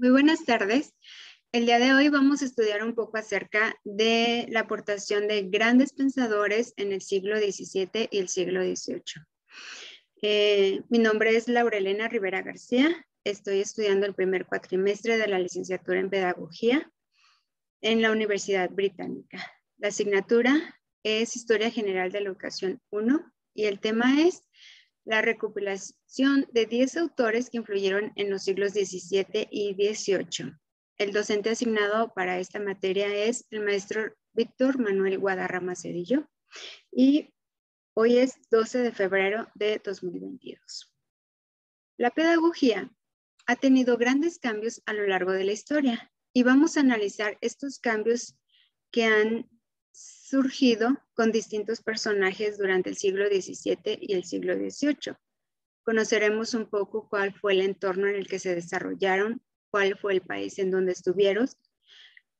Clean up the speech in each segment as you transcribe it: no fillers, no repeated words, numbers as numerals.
Muy buenas tardes. El día de hoy vamos a estudiar un poco acerca de la aportación de grandes pensadores en el siglo XVII y el siglo XVIII. Mi nombre es Laurelena Rivera García. Estoy estudiando el primer cuatrimestre de la licenciatura en Pedagogía en la Universidad Británica. La asignatura es Historia General de la Educación 1 y el tema es la recopilación de 10 autores que influyeron en los siglos XVII y XVIII. El docente asignado para esta materia es el maestro Víctor Manuel Guadarrama Cedillo y hoy es 12 de febrero de 2022. La pedagogía ha tenido grandes cambios a lo largo de la historia y vamos a analizar estos cambios que han surgido con distintos personajes durante el siglo XVII y el siglo XVIII. Conoceremos un poco cuál fue el entorno en el que se desarrollaron, cuál fue el país en donde estuvieron.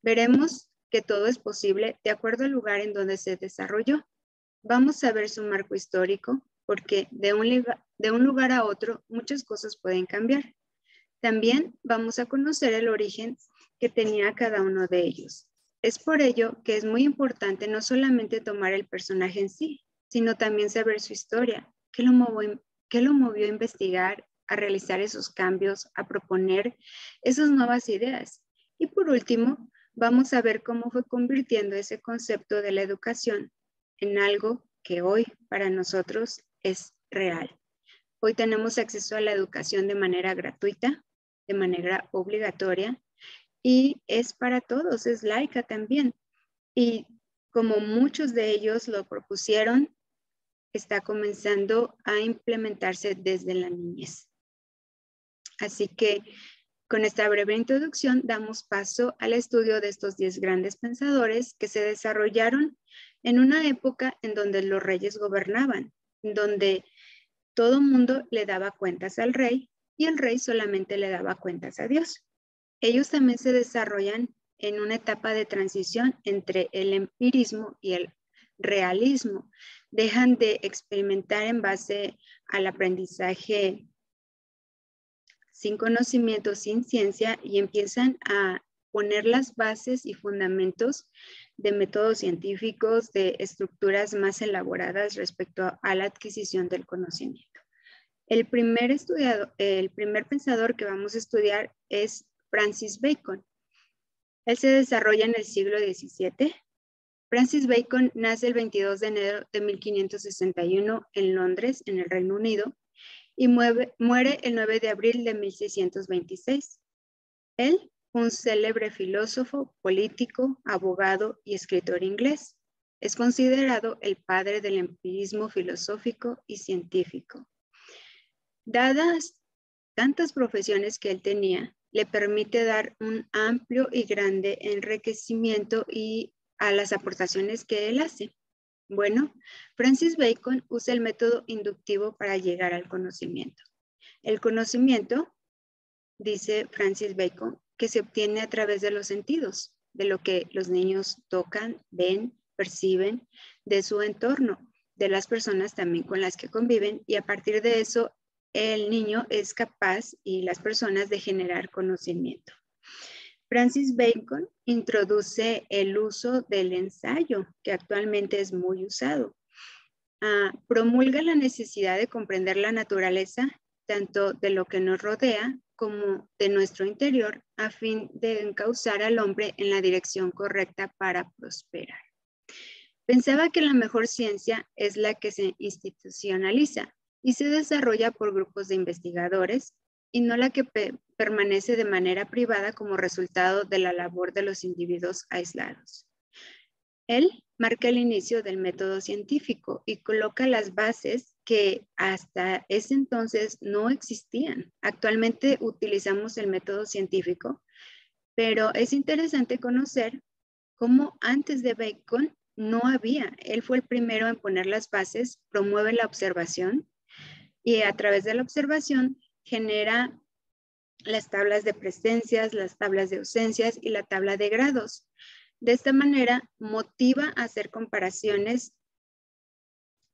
Veremos que todo es posible de acuerdo al lugar en donde se desarrolló. Vamos a ver su marco histórico, porque de un lugar a otro muchas cosas pueden cambiar. También vamos a conocer el origen que tenía cada uno de ellos. Es por ello que es muy importante no solamente tomar el personaje en sí, sino también saber su historia, qué lo movió a investigar, a realizar esos cambios, a proponer esas nuevas ideas. Y por último, vamos a ver cómo fue convirtiendo ese concepto de la educación en algo que hoy para nosotros es real. Hoy tenemos acceso a la educación de manera gratuita, de manera obligatoria, y es para todos, es laica también. Y como muchos de ellos lo propusieron, está comenzando a implementarse desde la niñez. Así que con esta breve introducción damos paso al estudio de estos 10 grandes pensadores que se desarrollaron en una época en donde los reyes gobernaban, donde todo mundo le daba cuentas al rey y el rey solamente le daba cuentas a Dios. Ellos también se desarrollan en una etapa de transición entre el empirismo y el realismo. Dejan de experimentar en base al aprendizaje sin conocimiento, sin ciencia, y empiezan a poner las bases y fundamentos de métodos científicos, de estructuras más elaboradas respecto a la adquisición del conocimiento. El primer pensador que vamos a estudiar es Francis Bacon. Él se desarrolla en el siglo XVII. Francis Bacon nace el 22 de enero de 1561 en Londres, en el Reino Unido, y muere el 9 de abril de 1626. Él, un célebre filósofo, político, abogado y escritor inglés, es considerado el padre del empirismo filosófico y científico. Dadas tantas profesiones que él tenía, le permite dar un amplio y grande enriquecimiento y a las aportaciones que él hace. Bueno, Francis Bacon usa el método inductivo para llegar al conocimiento. El conocimiento, dice Francis Bacon, que se obtiene a través de los sentidos, de lo que los niños tocan, ven, perciben, de su entorno, de las personas también con las que conviven, y a partir de eso el niño es capaz y las personas de generar conocimiento. Francis Bacon introduce el uso del ensayo, que actualmente es muy usado. Promulga la necesidad de comprender la naturaleza, tanto de lo que nos rodea como de nuestro interior, a fin de encauzar al hombre en la dirección correcta para prosperar. Pensaba que la mejor ciencia es la que se institucionaliza y se desarrolla por grupos de investigadores y no la que permanece de manera privada como resultado de la labor de los individuos aislados. Él marca el inicio del método científico y coloca las bases que hasta ese entonces no existían. Actualmente utilizamos el método científico, pero es interesante conocer cómo antes de Bacon no había. Él fue el primero en poner las bases, promueve la observación y a través de la observación genera las tablas de presencias, las tablas de ausencias y la tabla de grados. De esta manera motiva a hacer comparaciones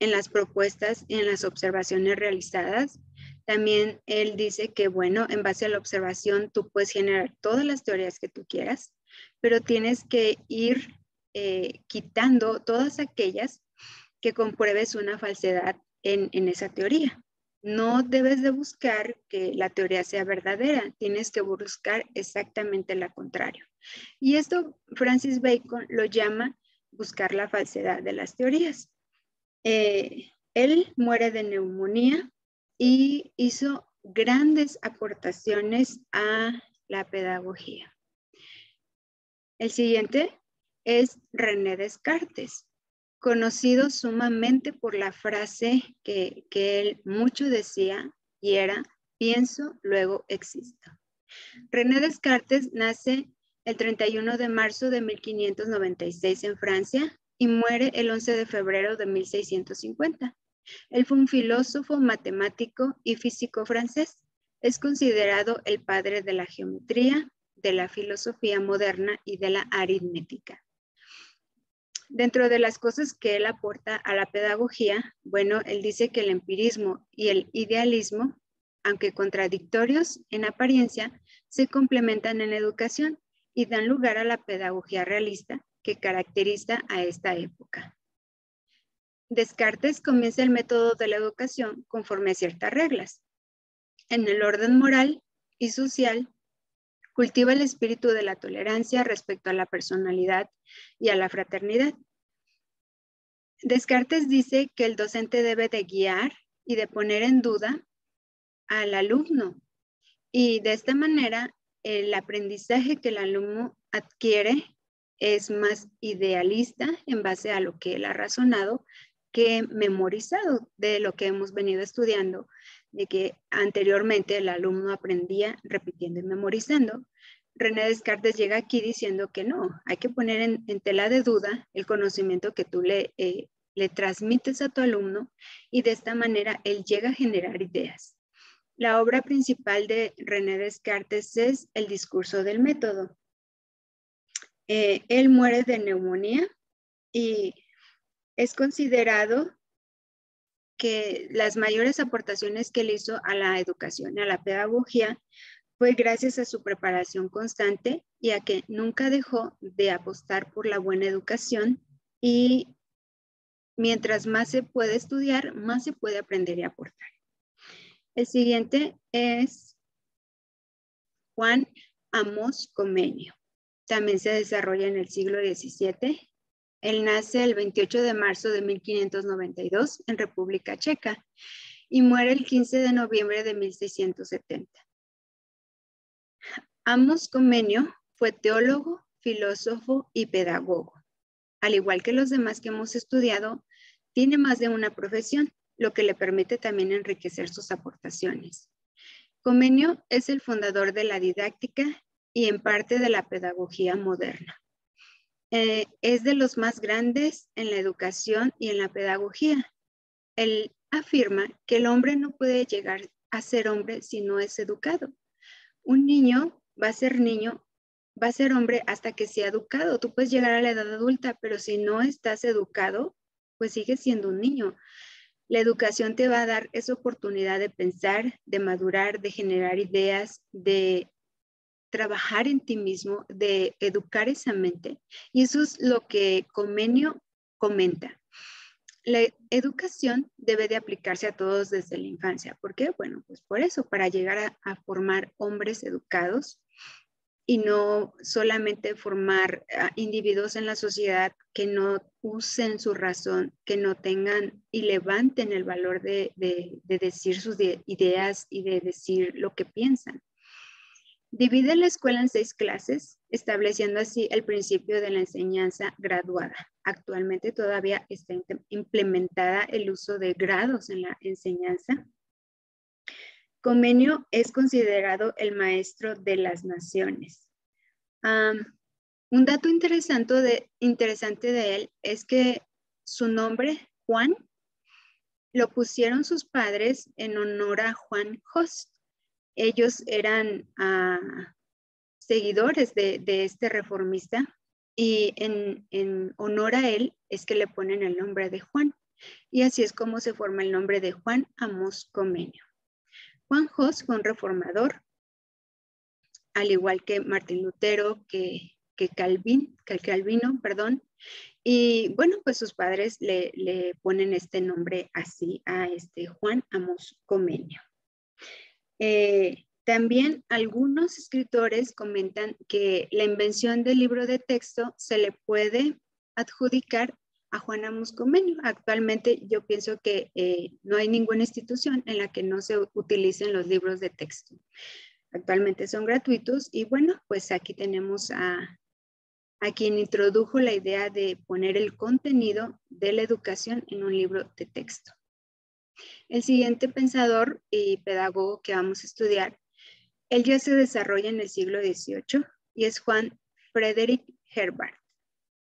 en las propuestas y en las observaciones realizadas. También él dice que, bueno, en base a la observación tú puedes generar todas las teorías que tú quieras, pero tienes que ir quitando todas aquellas que compruebes una falsedad en esa teoría. No debes de buscar que la teoría sea verdadera, tienes que buscar exactamente lo contrario. Y esto Francis Bacon lo llama buscar la falsedad de las teorías. Él muere de neumonía y hizo grandes aportaciones a la pedagogía. El siguiente es René Descartes, conocido sumamente por la frase que él mucho decía y era, pienso, luego existo. René Descartes nace el 31 de marzo de 1596 en Francia y muere el 11 de febrero de 1650. Él fue un filósofo, matemático y físico francés. Es considerado el padre de la geometría, de la filosofía moderna y de la aritmética. Dentro de las cosas que él aporta a la pedagogía, bueno, él dice que el empirismo y el idealismo, aunque contradictorios en apariencia, se complementan en educación y dan lugar a la pedagogía realista que caracteriza a esta época. Descartes comienza el método de la educación conforme a ciertas reglas. En el orden moral y social, cultiva el espíritu de la tolerancia respecto a la personalidad y a la fraternidad. Descartes dice que el docente debe de guiar y de poner en duda al alumno. Y de esta manera, el aprendizaje que el alumno adquiere es más idealista en base a lo que él ha razonado que memorizado de lo que hemos venido estudiando, de que anteriormente el alumno aprendía repitiendo y memorizando. René Descartes llega aquí diciendo que no, hay que poner en tela de duda el conocimiento que tú le transmites a tu alumno y de esta manera él llega a generar ideas. La obra principal de René Descartes es El discurso del método. Él muere de neumonía y es considerado que las mayores aportaciones que él hizo a la educación y a la pedagogía fue gracias a su preparación constante y a que nunca dejó de apostar por la buena educación y mientras más se puede estudiar, más se puede aprender y aportar. El siguiente es Juan Amos Comenius. También se desarrolla en el siglo XVII. Él nace el 28 de marzo de 1592 en República Checa y muere el 15 de noviembre de 1670. Amos Comenius fue teólogo, filósofo y pedagogo. Al igual que los demás que hemos estudiado, tiene más de una profesión, lo que le permite también enriquecer sus aportaciones. Comenius es el fundador de la didáctica y en parte de la pedagogía moderna. Es de los más grandes en la educación y en la pedagogía. Él afirma que el hombre no puede llegar a ser hombre si no es educado. Un niño va a ser hombre hasta que sea educado. Tú puedes llegar a la edad adulta, pero si no estás educado, pues sigues siendo un niño. La educación te va a dar esa oportunidad de pensar, de madurar, de generar ideas, de trabajar en ti mismo, de educar esa mente. Y eso es lo que Comenius comenta. La educación debe de aplicarse a todos desde la infancia. ¿Por qué? Bueno, pues por eso, para llegar a formar hombres educados y no solamente formar individuos en la sociedad que no usen su razón, que no tengan y levanten el valor de decir sus ideas y de decir lo que piensan. Divide la escuela en 6 clases, estableciendo así el principio de la enseñanza graduada. Actualmente todavía está implementada el uso de grados en la enseñanza. Comenius es considerado el maestro de las naciones. Un dato interesante de él es que su nombre, Juan, lo pusieron sus padres en honor a Juan Hus. Ellos eran seguidores de este reformista y en honor a él es que le ponen el nombre de Juan. Y así es como se forma el nombre de Juan Amos Comenius. Juan Hus fue un reformador, al igual que Martín Lutero, que Calvino, perdón. Y bueno, pues sus padres le ponen este nombre así a Juan Amos Comenio. También algunos escritores comentan que la invención del libro de texto se le puede adjudicar a Juan Amos Comenio. Actualmente yo pienso que no hay ninguna institución en la que no se utilicen los libros de texto. Actualmente son gratuitos y bueno, pues aquí tenemos a quien introdujo la idea de poner el contenido de la educación en un libro de texto. El siguiente pensador y pedagogo que vamos a estudiar, él ya se desarrolla en el siglo XVIII y es Juan Friedrich Herbart.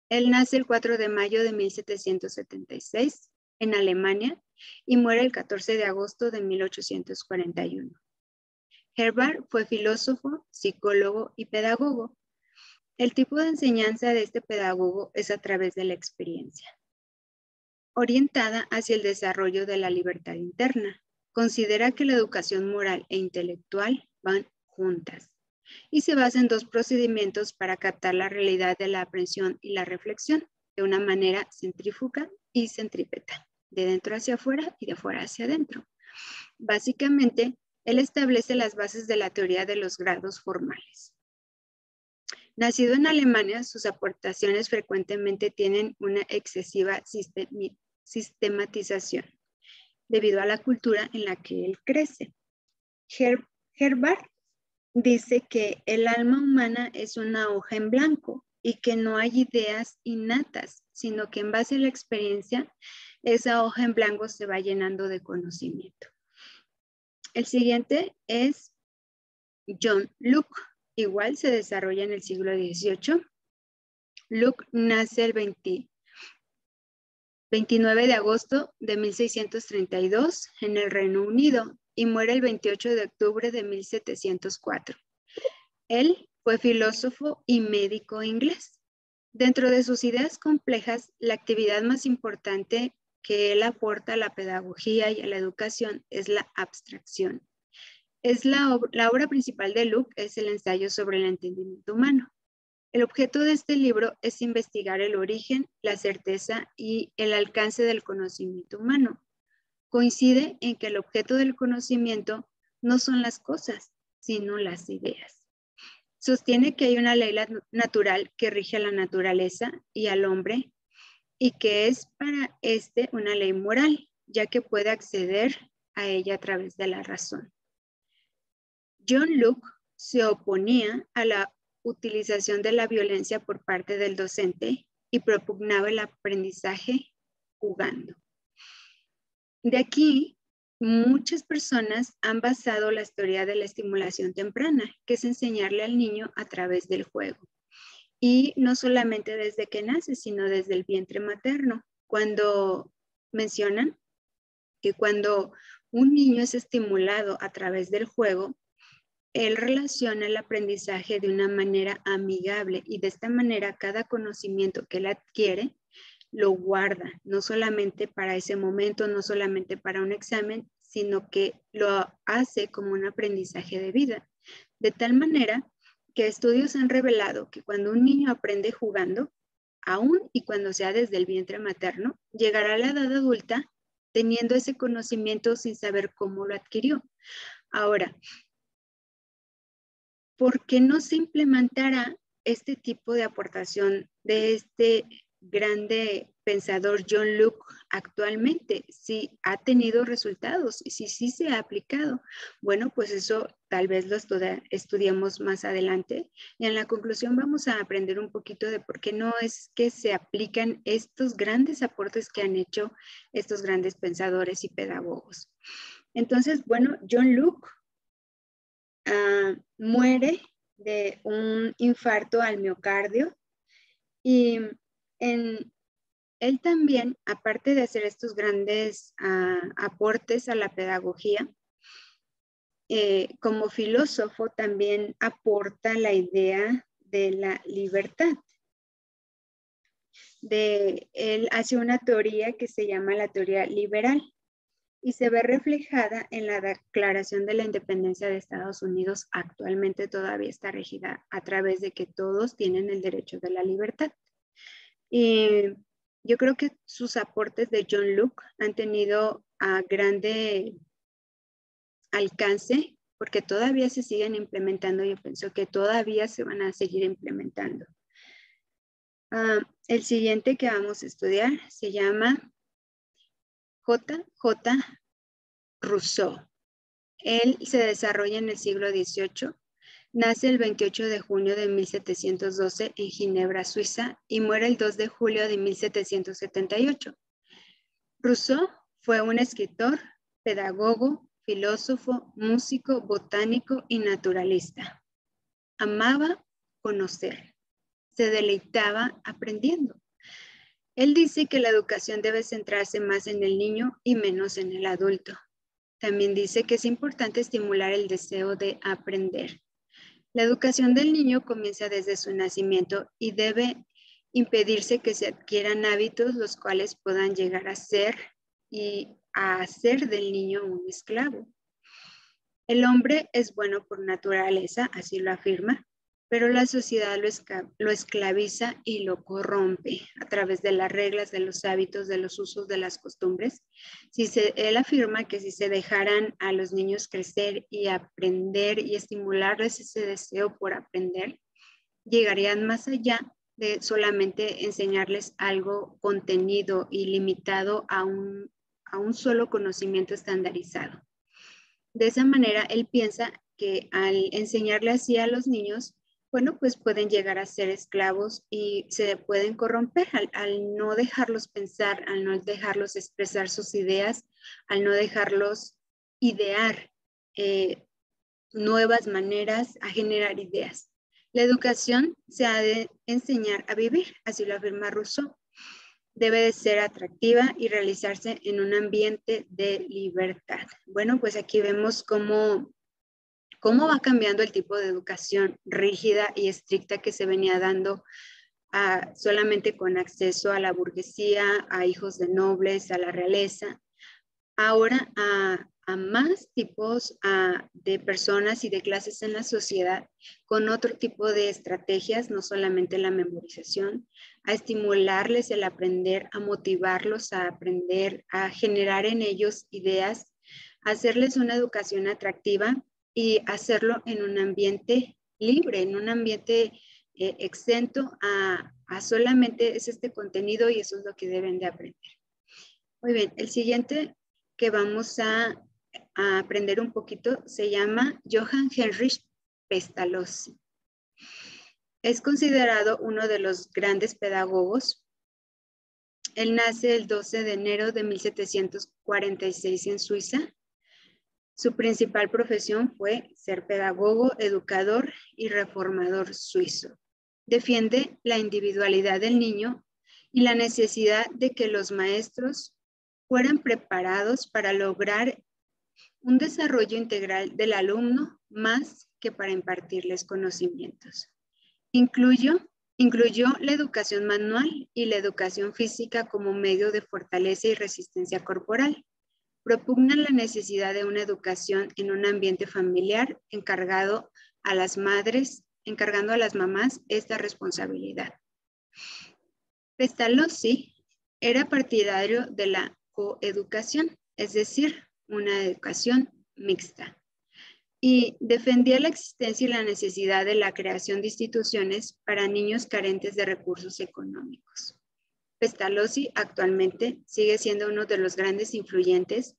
Él nace el 4 de mayo de 1776 en Alemania y muere el 14 de agosto de 1841. Herbart fue filósofo, psicólogo y pedagogo. El tipo de enseñanza de este pedagogo es a través de la experiencia, orientada hacia el desarrollo de la libertad interna. Considera que la educación moral e intelectual van juntas y se basa en dos procedimientos para captar la realidad de la aprehensión y la reflexión de una manera centrífuga y centrípeta, de dentro hacia afuera y de afuera hacia adentro. Básicamente, él establece las bases de la teoría de los grados formales. Nacido en Alemania, sus aportaciones frecuentemente tienen una excesiva sistematización debido a la cultura en la que él crece. Herbart dice que el alma humana es una hoja en blanco y que no hay ideas innatas, sino que en base a la experiencia, esa hoja en blanco se va llenando de conocimiento. El siguiente es John Locke. Igual se desarrolla en el siglo XVIII. Locke nace el 29 de agosto de 1632 en el Reino Unido y muere el 28 de octubre de 1704. Él fue filósofo y médico inglés. Dentro de sus ideas complejas, la actividad más importante que él aporta a la pedagogía y a la educación es la abstracción. La obra principal de Locke es el ensayo sobre el entendimiento humano. El objeto de este libro es investigar el origen, la certeza y el alcance del conocimiento humano. Coincide en que el objeto del conocimiento no son las cosas, sino las ideas. Sostiene que hay una ley natural que rige a la naturaleza y al hombre y que es para este una ley moral, ya que puede acceder a ella a través de la razón. John Locke se oponía a la utilización de la violencia por parte del docente y propugnaba el aprendizaje jugando. De aquí, muchas personas han basado la teoría de la estimulación temprana, que es enseñarle al niño a través del juego. Y no solamente desde que nace, sino desde el vientre materno, cuando mencionan que cuando un niño es estimulado a través del juego, él relaciona el aprendizaje de una manera amigable y de esta manera cada conocimiento que él adquiere lo guarda, no solamente para ese momento, no solamente para un examen, sino que lo hace como un aprendizaje de vida. De tal manera que estudios han revelado que cuando un niño aprende jugando, aún y cuando sea desde el vientre materno, llegará a la edad adulta teniendo ese conocimiento sin saber cómo lo adquirió. Ahora, ¿por qué no se implementará este tipo de aportación de este grande pensador John Locke actualmente? Si ha tenido resultados y si sí se ha aplicado. Bueno, pues eso tal vez lo estudiamos más adelante. Y en la conclusión vamos a aprender un poquito de por qué no es que se aplican estos grandes aportes que han hecho estos grandes pensadores y pedagogos. Entonces, bueno, John Locke muere de un infarto al miocardio y él también, aparte de hacer estos grandes aportes a la pedagogía, como filósofo también aporta la idea de la libertad. Él hace una teoría que se llama la teoría liberal. y se ve reflejada en la Declaración de la Independencia de Estados Unidos. Actualmente todavía está regida a través de que todos tienen el derecho de la libertad. Y yo creo que sus aportes de John Locke han tenido a grande alcance porque todavía se siguen implementando. Yo pienso que todavía se van a seguir implementando. El siguiente que vamos a estudiar se llama J.J. Rousseau. Él se desarrolla en el siglo XVIII, nace el 28 de junio de 1712 en Ginebra, Suiza, y muere el 2 de julio de 1778. Rousseau fue un escritor, pedagogo, filósofo, músico, botánico y naturalista. Amaba conocer, se deleitaba aprendiendo. Él dice que la educación debe centrarse más en el niño y menos en el adulto. También dice que es importante estimular el deseo de aprender. La educación del niño comienza desde su nacimiento y debe impedirse que se adquieran hábitos los cuales puedan llegar a ser y a hacer del niño un esclavo. El hombre es bueno por naturaleza, así lo afirma, pero la sociedad lo esclaviza y lo corrompe a través de las reglas, de los hábitos, de los usos, de las costumbres. Él afirma que si se dejaran a los niños crecer y aprender y estimularles ese deseo por aprender, llegarían más allá de solamente enseñarles algo contenido y limitado a un solo conocimiento estandarizado. De esa manera, él piensa que al enseñarle así a los niños, bueno, pues pueden llegar a ser esclavos y se pueden corromper al no dejarlos pensar, al no dejarlos expresar sus ideas, al no dejarlos idear nuevas maneras a generar ideas. La educación se ha de enseñar a vivir, así lo afirma Rousseau. Debe de ser atractiva y realizarse en un ambiente de libertad. Bueno, pues aquí vemos cómo va cambiando el tipo de educación rígida y estricta que se venía dando solamente con acceso a la burguesía, a hijos de nobles, a la realeza, ahora a más tipos de personas y de clases en la sociedad con otro tipo de estrategias, no solamente la memorización, a estimularles el aprender, a motivarlos a aprender, a generar en ellos ideas, a hacerles una educación atractiva y hacerlo en un ambiente libre, en un ambiente exento a solamente es este contenido y eso es lo que deben de aprender. Muy bien, el siguiente que vamos a aprender un poquito se llama Johann Heinrich Pestalozzi. Es considerado uno de los grandes pedagogos. Él nace el 12 de enero de 1746 en Suiza. Su principal profesión fue ser pedagogo, educador y reformador suizo. Defiende la individualidad del niño y la necesidad de que los maestros fueran preparados para lograr un desarrollo integral del alumno más que para impartirles conocimientos. Incluyó la educación manual y la educación física como medio de fortaleza y resistencia corporal. Propugna la necesidad de una educación en un ambiente familiar encargando a las mamás esta responsabilidad. Pestalozzi era partidario de la coeducación, es decir, una educación mixta, y defendía la existencia y la necesidad de la creación de instituciones para niños carentes de recursos económicos. Pestalozzi actualmente sigue siendo uno de los grandes influyentes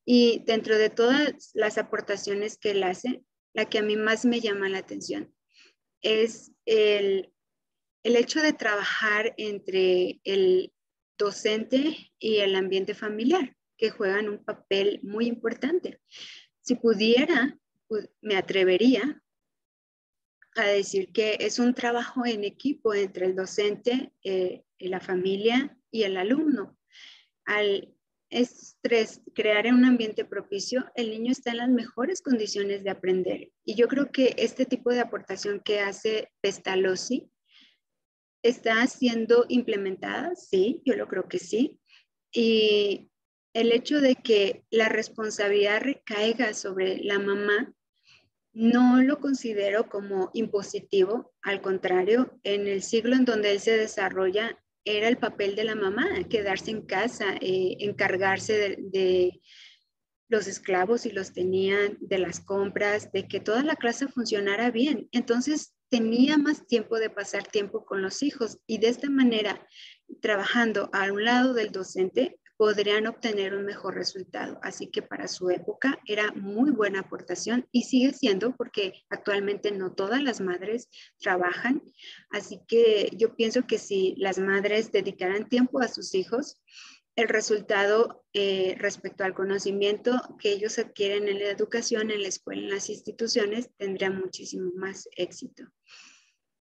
y dentro de todas las aportaciones que él hace, la que a mí más me llama la atención es el hecho de trabajar entre el docente y el ambiente familiar, que juegan un papel muy importante. Si pudiera, me atrevería a decir que es un trabajo en equipo entre el docente, la familia y el alumno. Al crear un ambiente propicio, el niño está en las mejores condiciones de aprender. Y yo creo que este tipo de aportación que hace Pestalozzi está siendo implementada, sí, yo lo creo que sí. Y el hecho de que la responsabilidad recaiga sobre la mamá no lo considero como impositivo, al contrario, en el siglo en donde él se desarrolla era el papel de la mamá, quedarse en casa, encargarse de los esclavos y los tenían, de las compras, de que toda la clase funcionara bien. Entonces tenía más tiempo de pasar tiempo con los hijos y de esta manera, trabajando a un lado del docente, podrían obtener un mejor resultado. Así que para su época era muy buena aportación y sigue siendo porque actualmente no todas las madres trabajan. Así que yo pienso que si las madres dedicaran tiempo a sus hijos, el resultado respecto al conocimiento que ellos adquieren en la educación, en la escuela, en las instituciones, tendrá muchísimo más éxito.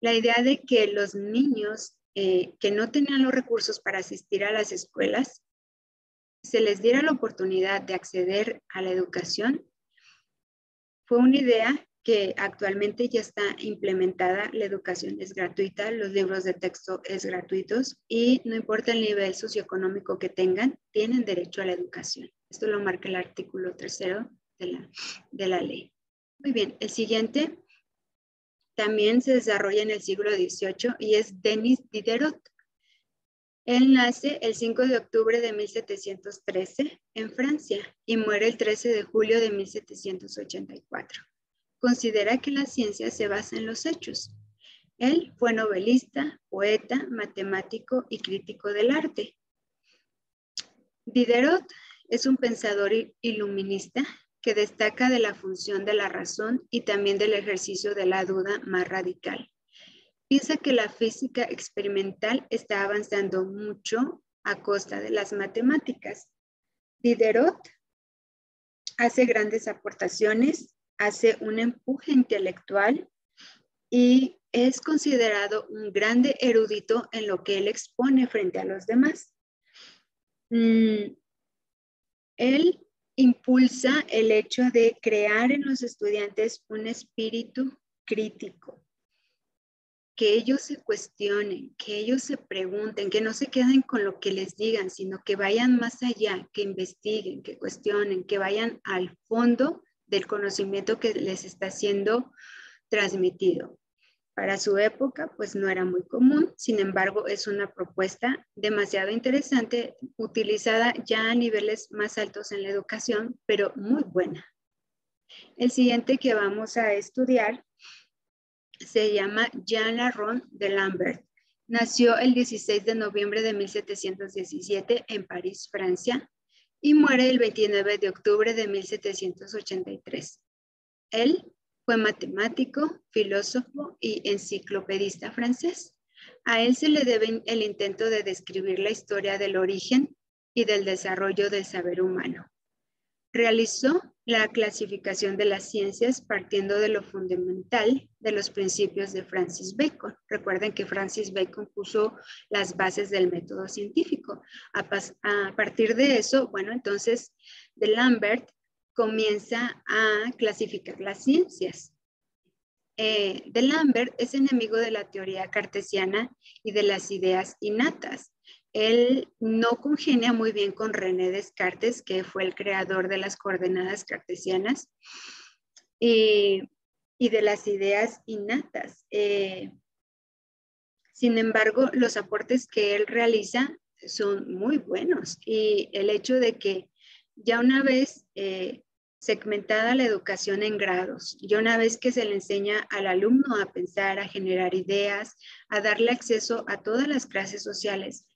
La idea de que los niños que no tenían los recursos para asistir a las escuelas, se les diera la oportunidad de acceder a la educación, fue una idea que actualmente ya está implementada. La educación es gratuita, los libros de texto es gratuitos y no importa el nivel socioeconómico que tengan, tienen derecho a la educación. Esto lo marca el artículo 3º de la ley. Muy bien, el siguiente también se desarrolla en el siglo XVIII y es Denis Diderot. Él nace el 5 de octubre de 1713 en Francia y muere el 13 de julio de 1784. Considera que la ciencia se basa en los hechos. Él fue novelista, poeta, matemático y crítico del arte. Diderot es un pensador iluminista que destaca de la función de la razón y también del ejercicio de la duda más radical. Piensa que la física experimental está avanzando mucho a costa de las matemáticas. Diderot hace grandes aportaciones, hace un empuje intelectual y es considerado un grande erudito en lo que él expone frente a los demás. Él impulsa el hecho de crear en los estudiantes un espíritu crítico, que ellos se cuestionen, que ellos se pregunten, que no se queden con lo que les digan, sino que vayan más allá, que investiguen, que cuestionen, que vayan al fondo del conocimiento que les está siendo transmitido. Para su época, pues no era muy común, sin embargo, es una propuesta demasiado interesante, utilizada ya a niveles más altos en la educación, pero muy buena. El siguiente que vamos a estudiar se llama Jean Larron de Lambert. Nació el 16 de noviembre de 1717 en París, Francia, y muere el 29 de octubre de 1783. Él fue matemático, filósofo y enciclopedista francés. A él se le debe el intento de describir la historia del origen y del desarrollo del saber humano. Realizó la clasificación de las ciencias partiendo de lo fundamental de los principios de Francis Bacon. Recuerden que Francis Bacon puso las bases del método científico. A partir de eso, bueno, entonces de Lambert comienza a clasificar las ciencias. De Lambert es enemigo de la teoría cartesiana y de las ideas innatas. Él no congenia muy bien con René Descartes, que fue el creador de las coordenadas cartesianas y de las ideas innatas. Sin embargo, los aportes que él realiza son muy buenos y el hecho de que ya una vez segmentada la educación en grados, ya una vez que se le enseña al alumno a pensar, a generar ideas, a darle acceso a todas las clases sociales,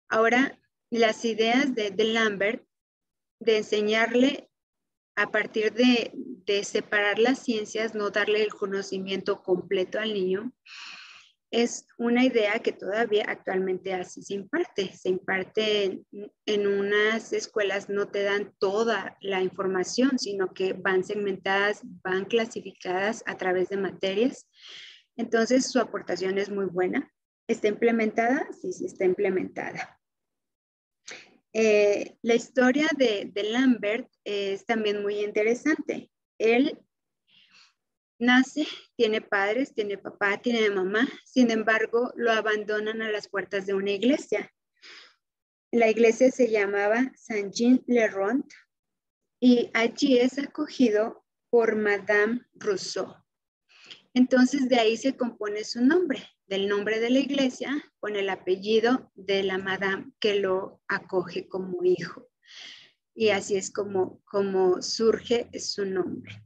ahora las ideas de Lambert de enseñarle a partir de separar las ciencias, no darle el conocimiento completo al niño, es una idea que todavía actualmente así se imparte en unas escuelas, no te dan toda la información, sino que van segmentadas, van clasificadas a través de materias. Entonces su aportación es muy buena. ¿Está implementada? Sí, sí está implementada. La historia de Lambert es también muy interesante. Él nace, tiene padres, tiene papá, tiene mamá, sin embargo, lo abandonan a las puertas de una iglesia. La iglesia se llamaba Saint-Jean-le-Rond y allí es acogido por Madame Rousseau. Entonces de ahí se compone su nombre, del nombre de la iglesia con el apellido de la Madame que lo acoge como hijo. Y así es como surge su nombre.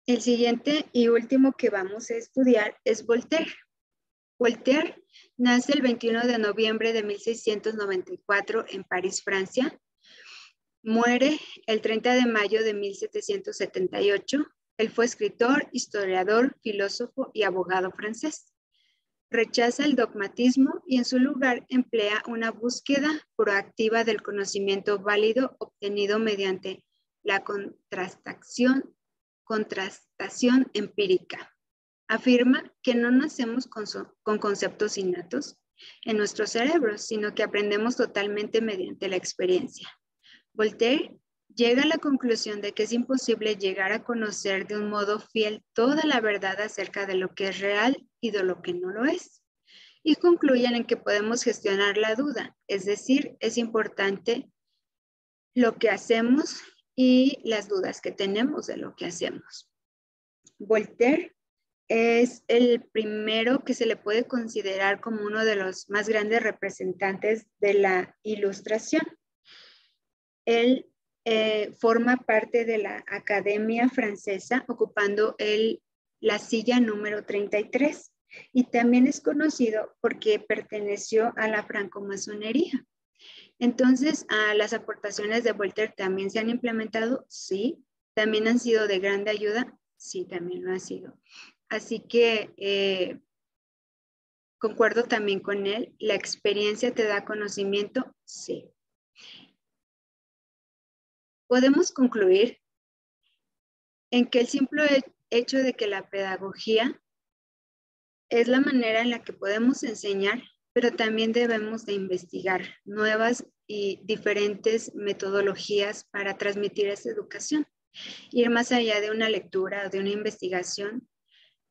El siguiente y último que vamos a estudiar es Voltaire. Voltaire nace el 21 de noviembre de 1694 en París, Francia. Muere el 30 de mayo de 1778. Él fue escritor, historiador, filósofo y abogado francés. Rechaza el dogmatismo y en su lugar emplea una búsqueda proactiva del conocimiento válido obtenido mediante la contrastación empírica. Afirma que no nacemos con conceptos innatos en nuestros cerebros, sino que aprendemos totalmente mediante la experiencia. Voltaire llega a la conclusión de que es imposible llegar a conocer de un modo fiel toda la verdad acerca de lo que es real y de lo que no lo es. Y concluyen en que podemos gestionar la duda, es decir, es importante lo que hacemos y las dudas que tenemos de lo que hacemos. Voltaire es el primero que se le puede considerar como uno de los más grandes representantes de la Ilustración. Él forma parte de la Academia Francesa, ocupando la silla número 33, y también es conocido porque perteneció a la francomasonería. Entonces, ¿las aportaciones de Voltaire también se han implementado? Sí. ¿También han sido de grande ayuda? Sí, también lo han sido. Así que concuerdo también con él. ¿La experiencia te da conocimiento? Sí. Podemos concluir en que el simple hecho de que la pedagogía es la manera en la que podemos enseñar, pero también debemos de investigar nuevas y diferentes metodologías para transmitir esa educación. Ir más allá de una lectura o de una investigación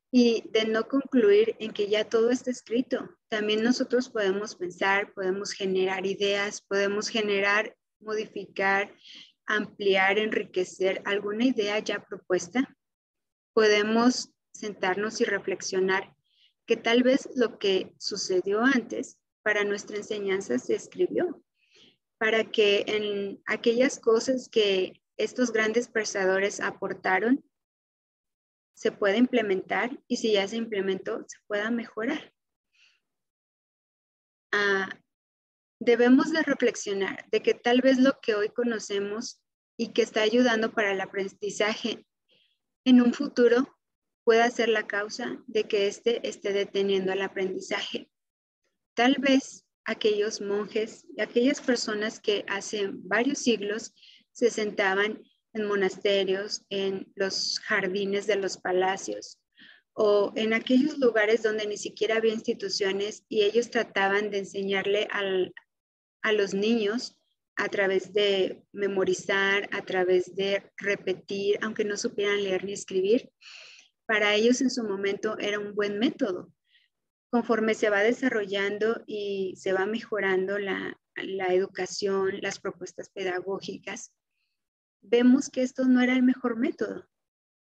y de no concluir en que ya todo está escrito. También nosotros podemos pensar, podemos generar ideas, podemos generar, modificar, ampliar, enriquecer alguna idea ya propuesta. Podemos sentarnos y reflexionar que tal vez lo que sucedió antes para nuestra enseñanza se escribió, para que en aquellas cosas que estos grandes pensadores aportaron se pueda implementar y si ya se implementó, se pueda mejorar. Debemos de reflexionar de que tal vez lo que hoy conocemos y que está ayudando para el aprendizaje en un futuro pueda ser la causa de que éste esté deteniendo el aprendizaje. Tal vez aquellos monjes y aquellas personas que hace varios siglos se sentaban en monasterios, en los jardines de los palacios o en aquellos lugares donde ni siquiera había instituciones y ellos trataban de enseñarle a los niños a través de memorizar, a través de repetir, aunque no supieran leer ni escribir. Para ellos en su momento era un buen método. Conforme se va desarrollando y se va mejorando la educación, las propuestas pedagógicas, vemos que esto no era el mejor método.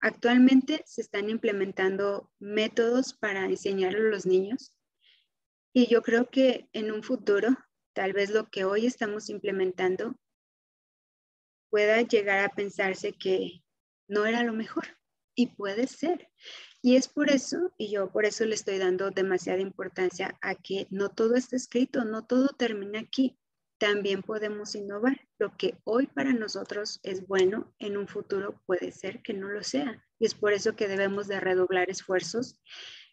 Actualmente se están implementando métodos para enseñar a los niños y yo creo que en un futuro, tal vez lo que hoy estamos implementando pueda llegar a pensarse que no era lo mejor y puede ser. Y es por eso, y yo por eso le estoy dando demasiada importancia a que no todo está escrito, no todo termina aquí. También podemos innovar. Lo que hoy para nosotros es bueno, en un futuro puede ser que no lo sea. Y es por eso que debemos de redoblar esfuerzos,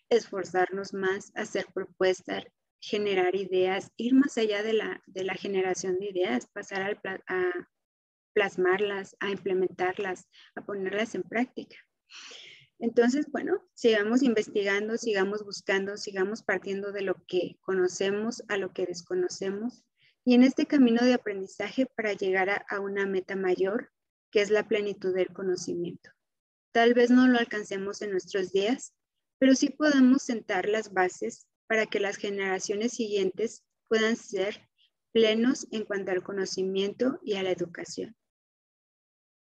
esforzarnos más, hacer propuestas, generar ideas, ir más allá de la generación de ideas, pasar a plasmarlas, a implementarlas, a ponerlas en práctica. Entonces, bueno, sigamos investigando, sigamos buscando, sigamos partiendo de lo que conocemos a lo que desconocemos y en este camino de aprendizaje para llegar a una meta mayor, que es la plenitud del conocimiento. Tal vez no lo alcancemos en nuestros días, pero sí podemos sentar las bases para que las generaciones siguientes puedan ser plenos en cuanto al conocimiento y a la educación.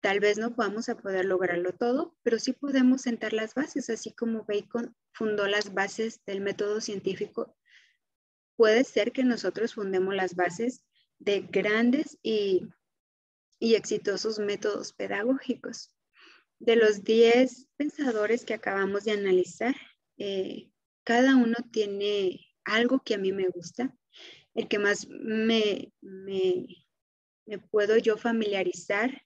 Tal vez no vamos a poder lograrlo todo, pero sí podemos sentar las bases, así como Bacon fundó las bases del método científico. Puede ser que nosotros fundemos las bases de grandes y exitosos métodos pedagógicos. De los 10 pensadores que acabamos de analizar, cada uno tiene algo que a mí me gusta. El que más me puedo yo familiarizar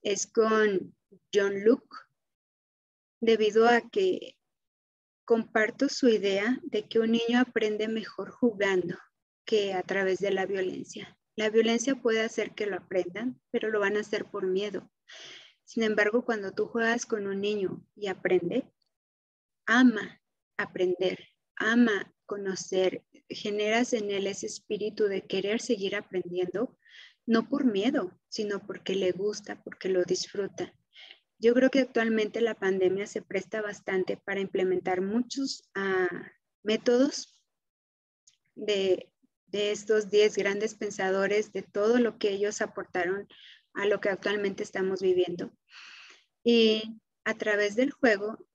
es con John Locke, debido a que comparto su idea de que un niño aprende mejor jugando que a través de la violencia. La violencia puede hacer que lo aprendan, pero lo van a hacer por miedo. Sin embargo, cuando tú juegas con un niño y aprende, ama aprender, ama conocer, generas en él ese espíritu de querer seguir aprendiendo, no por miedo, sino porque le gusta, porque lo disfruta. Yo creo que actualmente la pandemia se presta bastante para implementar muchos métodos de estos 10 grandes pensadores, de todo lo que ellos aportaron a lo que actualmente estamos viviendo. Y a través del juego,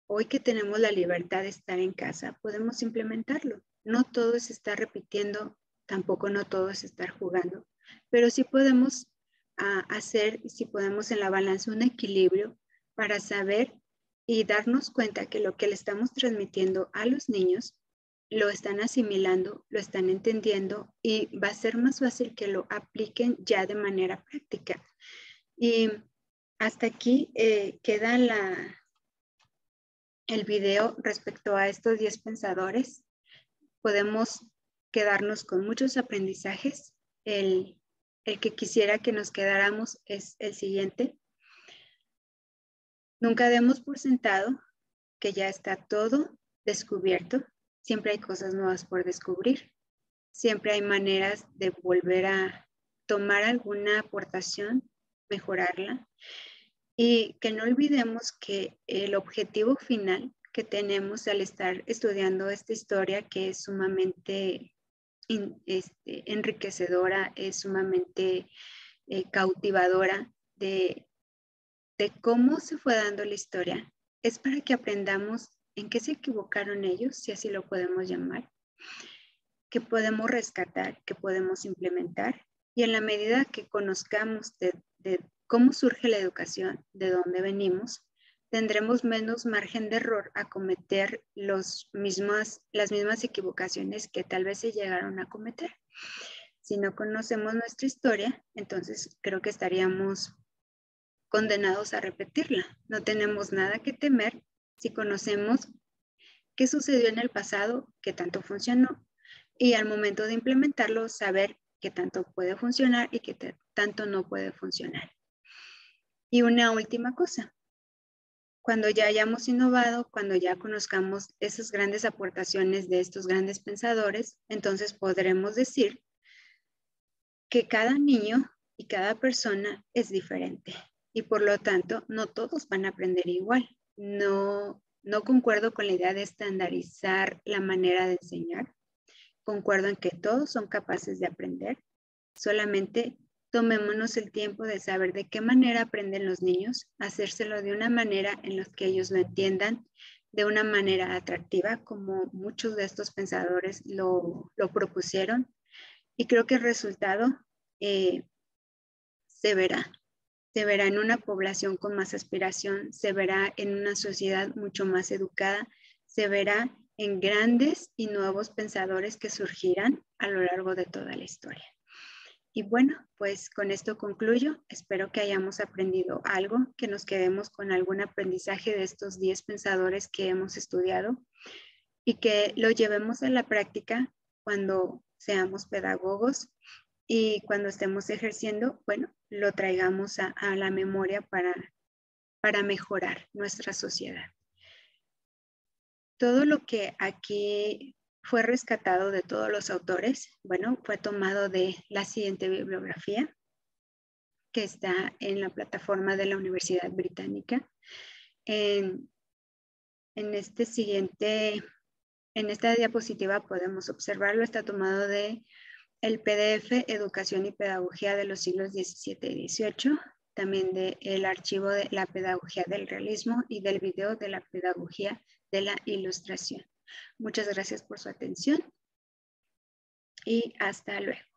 hoy que tenemos la libertad de estar en casa, podemos implementarlo. No todo es estar repitiendo, tampoco no todo es estar jugando, pero sí podemos hacer, si podemos en la balanza, un equilibrio para saber y darnos cuenta que lo que le estamos transmitiendo a los niños lo están asimilando, lo están entendiendo y va a ser más fácil que lo apliquen ya de manera práctica. Y hasta aquí queda el video respecto a estos 10 pensadores. Podemos quedarnos con muchos aprendizajes. El que quisiera que nos quedáramos es el siguiente. Nunca demos por sentado que ya está todo descubierto. Siempre hay cosas nuevas por descubrir. Siempre hay maneras de volver a tomar alguna aportación, mejorarla. Y que no olvidemos que el objetivo final que tenemos al estar estudiando esta historia, que es sumamente enriquecedora, es sumamente cautivadora de cómo se fue dando la historia, es para que aprendamos en qué se equivocaron ellos, si así lo podemos llamar, que podemos rescatar, que podemos implementar, y en la medida que conozcamos de cómo surge la educación, de dónde venimos, tendremos menos margen de error a cometer las mismas equivocaciones que tal vez se llegaron a cometer. Si no conocemos nuestra historia, entonces creo que estaríamos condenados a repetirla. No tenemos nada que temer si conocemos qué sucedió en el pasado, qué tanto funcionó, y al momento de implementarlo, saber qué tanto puede funcionar y qué tanto no puede funcionar. Y una última cosa, cuando ya hayamos innovado, cuando ya conozcamos esas grandes aportaciones de estos grandes pensadores, entonces podremos decir que cada niño y cada persona es diferente y por lo tanto no todos van a aprender igual. No concuerdo con la idea de estandarizar la manera de enseñar. Concuerdo en que todos son capaces de aprender, solamente tomémonos el tiempo de saber de qué manera aprenden los niños, hacérselo de una manera en la que ellos lo entiendan, de una manera atractiva, como muchos de estos pensadores lo propusieron. Y creo que el resultado se verá en una población con más aspiración, se verá en una sociedad mucho más educada, se verá en grandes y nuevos pensadores que surgirán a lo largo de toda la historia. Y bueno, pues con esto concluyo. Espero que hayamos aprendido algo, que nos quedemos con algún aprendizaje de estos 10 pensadores que hemos estudiado y que lo llevemos a la práctica cuando seamos pedagogos y cuando estemos ejerciendo, bueno, lo traigamos a la memoria para mejorar nuestra sociedad. Todo lo que aquí fue rescatado de todos los autores, bueno, fue tomado de la siguiente bibliografía. que está en la plataforma de la Universidad Británica. En esta diapositiva podemos observarlo, está tomado de el PDF Educación y Pedagogía de los siglos XVII y XVIII, también del archivo de la Pedagogía del Realismo y del video de la Pedagogía de la Ilustración. Muchas gracias por su atención y hasta luego.